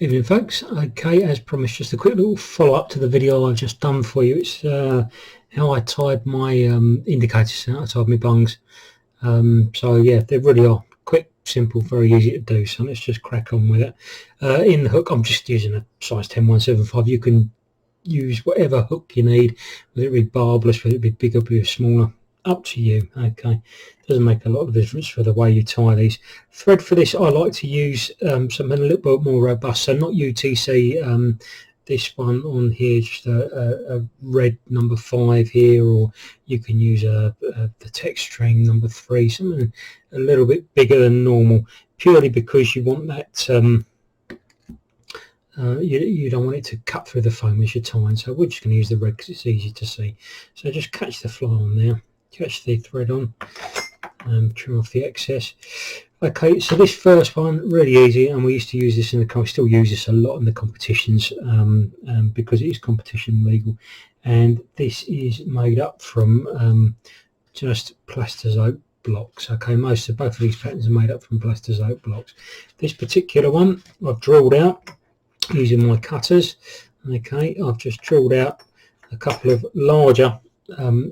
Evening folks. Okay, as promised, just a quick little follow-up to the video I've just done for you. It's how I tied my indicators, how I tied my bungs. So yeah, they really are quick, simple, very easy to do, so let's just crack on with it. In the hook, I'm just using a size 10 175. You can use whatever hook you need, whether it be barbless, whether it be bigger, whether it be smaller, up to you. Okay, doesn't make a lot of difference for the way you tie these. Thread for this, I like to use something a little bit more robust, so not UTC. This one on here, just a red number 5 here, or you can use the Textream number 3, something a little bit bigger than normal, purely because you want that you don't want it to cut through the foam as you're tying. So we're just going to use the red because it's easy to see. So just catch the fly on there, catch the thread on, trim off the excess. Okay, so this first one, really easy, and we used to use this in the, we still use this a lot in the competitions because it is competition legal. And this is made up from just plasterzote blocks. Okay, both of these patterns are made up from plasterzote blocks. This particular one I've drilled out using my cutters. Okay, I've just drilled out a couple of larger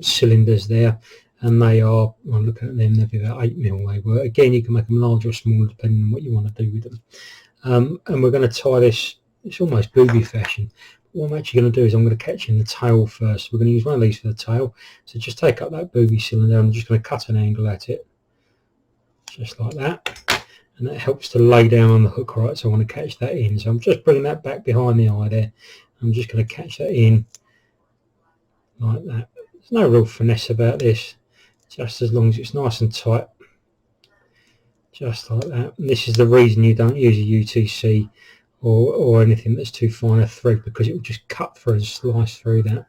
cylinders there, and they are, well, looking at them, they'll be about 8mm they were. Again, you can make them larger or smaller depending on what you want to do with them. And we're going to tie this, it's almost booby fashion. What I'm actually going to do is I'm going to catch in the tail first. We're going to use one of these for the tail. So just take up that booby cylinder, and I'm just going to cut an angle at it, just like that. And that helps to lay down on the hook, right? So I want to catch that in. So I'm just bringing that back behind the eye there. I'm just going to catch that in like that. There's no real finesse about this, just as long as it's nice and tight, just like that. And this is the reason you don't use a UTC or anything that's too fine a thread, because it will just cut through and slice through that.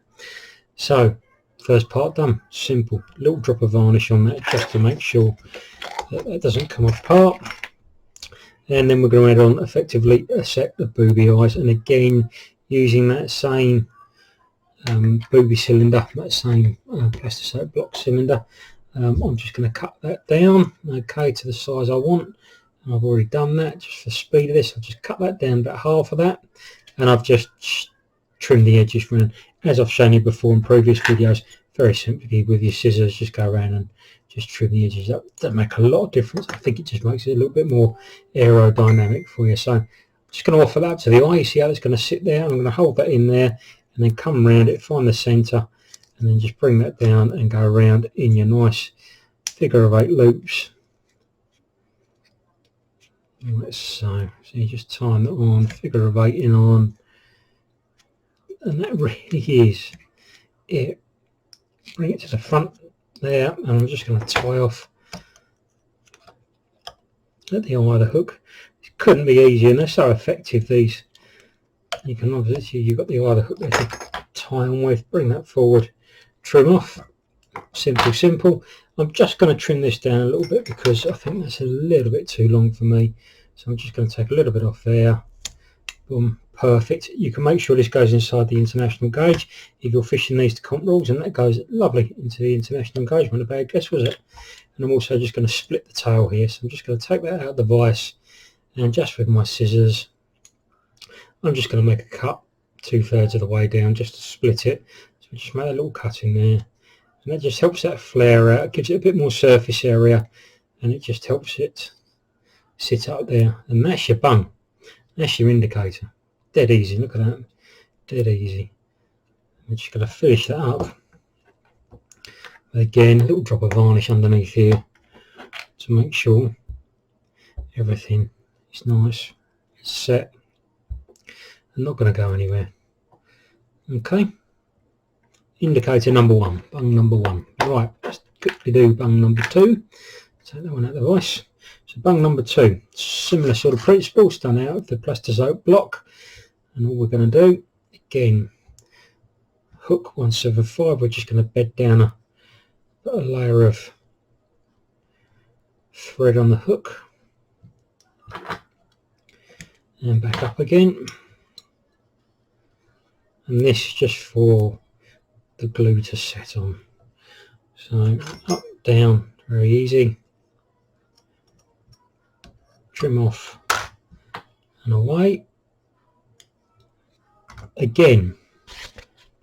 So first part done, simple. A little drop of varnish on that just to make sure that that doesn't come apart. And then we're going to add on effectively a set of booby eyes, and again using that same booby cylinder, that same plasterzote block cylinder. I'm just going to cut that down, okay, to the size I want. And I've already done that just for speed of this. I've just cut that down about half of that, and I've just trimmed the edges around, as I've shown you before in previous videos. Very simply with your scissors, just go around and just trim the edges up. Doesn't make a lot of difference. I think it just makes it a little bit more aerodynamic for you. So I'm just going to offer that to the eye. You see how it's going to sit there? I'm going to hold that in there and then come around it, find the center, and then just bring that down and go around in your nice figure of 8 loops. Like so. So you just time that on, figure of 8 in on, and that really is it. Bring it to the front there, and I'm just going to tie off at the eye of the hook. It couldn't be easier, and they're so effective, these. You can obviously, you've got the eye of the hook there to tie on with. Bring that forward, trim off. Simple. I'm just going to trim this down a little bit because I think that's a little bit too long for me. So I'm just going to take a little bit off there. Boom. Perfect. You can make sure this goes inside the international gauge if you're fishing these to comp rules, and that goes lovely into the international gauge. What a bad guess was it? And I'm also just going to split the tail here, so I'm just going to take that out of the vise, and just with my scissors I'm just going to make a cut 2/3 of the way down just to split it. So just make a little cut in there, and that just helps that flare out, gives it a bit more surface area, and it just helps it sit up there. And that's your bung, that's your indicator. Dead easy, look at that, dead easy. I'm just going to finish that up. Again, a little drop of varnish underneath here to make sure everything is nice, it's set, and not going to go anywhere. Okay, indicator number 1, bung number 1. Right, let's quickly do bung number 2. Take that one out of the vise. So bung number 2, similar sort of principle, done out of the plasterzote block. And all we're going to do, again, hook 175, we're just going to bed down a layer of thread on the hook and back up again. And this is just for the glue to set on. So up, down, very easy. Trim off and away. again,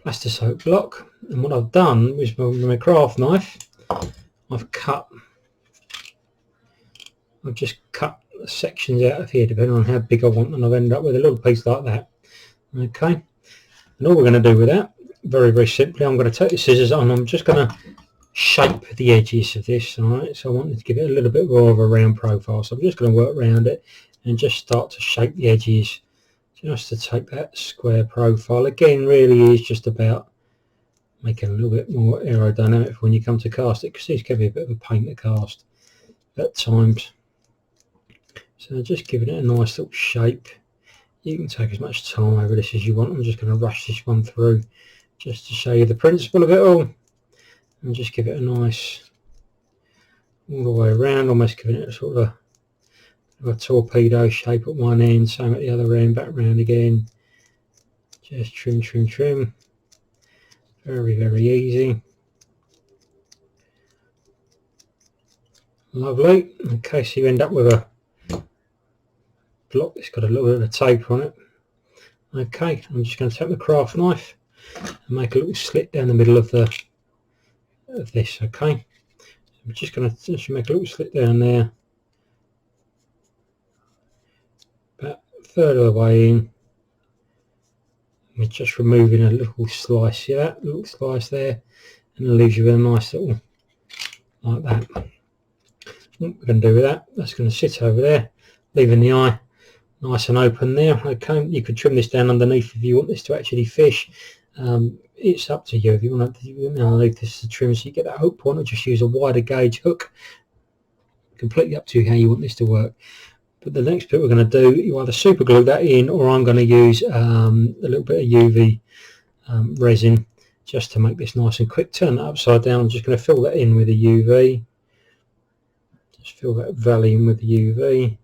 plastic block, and what I've done with my craft knife, I've just cut sections out of here depending on how big I want, and I've ended up with a little piece like that. Okay, and all we're going to do with that, very, very simply, I'm going to take the scissors and I'm just going to shape the edges of this. Alright, so I want to give it a little bit more of a round profile, so I'm just going to work around it and just start to shape the edges just to take that square profile. Again, really is just about making a little bit more aerodynamic when you come to cast it, because these can be a bit of a pain to cast at times. So just giving it a nice little shape. You can take as much time over this as you want. I'm just going to rush this one through just to show you the principle of it all, and just give it a nice all the way around, almost giving it a sort of a torpedo shape at one end, same at the other end, back round again. Just trim, trim, trim. Very, very easy. Lovely. Okay, so you end up with a block that's got a little bit of a tape on it. Okay, I'm just going to take the craft knife and make a little slit down the middle of this. Okay, I'm just going to make a little slit down there, about a third of the way in. We're just removing a little slice. See that little slice there, and it leaves you with a nice little like that. What we're going to do with that, that's going to sit over there, leaving the eye nice and open there. Okay, you could trim this down underneath if you want this to actually fish. It's up to you. If you want to underneath this to trim so you get that hook point, or just use a wider gauge hook. Completely up to you how you want this to work. But the next bit we're going to do, you either super glue that in, or I'm going to use a little bit of UV resin just to make this nice and quick. Turn that upside down. I'm just going to fill that in with the UV. Just fill that valley in with the UV.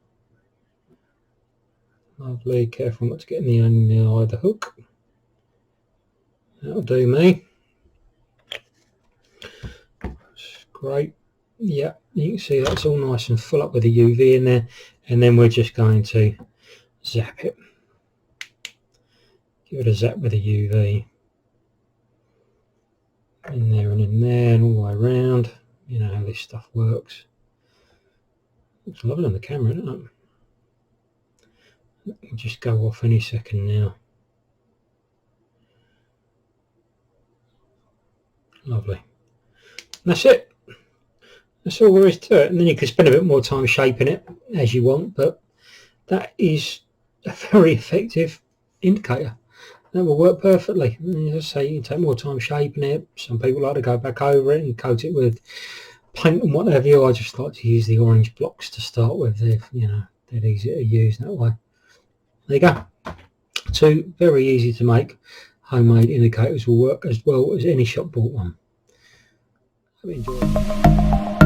Lovely. Careful not to get in the eye of the hook. That'll do me. That's great. Yeah, you can see that's all nice and full up with the UV in there, and then we're just going to zap it. Give it a zap with the UV. In there and all the way around. You know how this stuff works. Looks lovely on the camera, doesn't it? It'll just go off any second now. Lovely. And that's it. That's all there is to it. And then you can spend a bit more time shaping it as you want, but that is a very effective indicator. That will work perfectly. As I say, you can take more time shaping it. Some people like to go back over it and coat it with paint and whatever. I just like to use the orange blocks to start with. They're easy to use that way. There you go. Two very easy to make homemade indicators will work as well as any shop bought one. Hope you enjoy it.